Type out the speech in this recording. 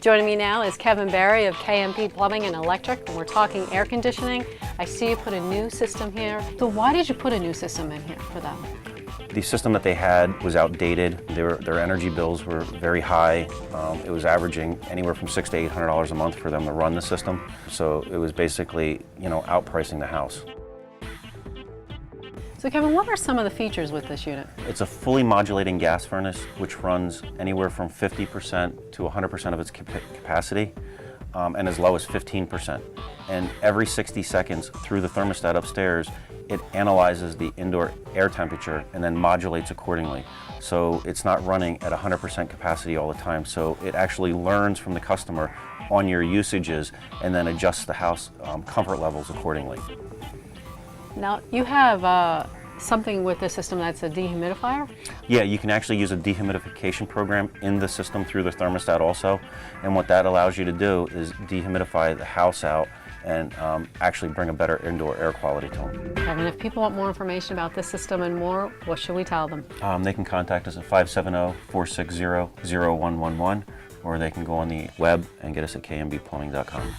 Joining me now is Kevin Barry of KMB Plumbing and Electric, and we're talking air conditioning. I see you put a new system here. So why did you put a new system in here for them? The system that they had was outdated. Their energy bills were very high. It was averaging anywhere from $600 to $800 a month for them to run the system. So it was basically, outpricing the house. So Kevin, what are some of the features with this unit? It's a fully modulating gas furnace, which runs anywhere from 50% to 100% of its capacity, and as low as 15%. And every 60 seconds through the thermostat upstairs, it analyzes the indoor air temperature and then modulates accordingly. So it's not running at 100% capacity all the time. So it actually learns from the customer on your usages and then adjusts the house comfort levels accordingly. Now, you have something with the system that's a dehumidifier? Yeah, you can actually use a dehumidification program in the system through the thermostat also. And what that allows you to do is dehumidify the house out and actually bring a better indoor air quality to them. Kevin, if people want more information about this system and more, what should we tell them? They can contact us at 570-460-0111, or they can go on the web and get us at kmbplumbing.com.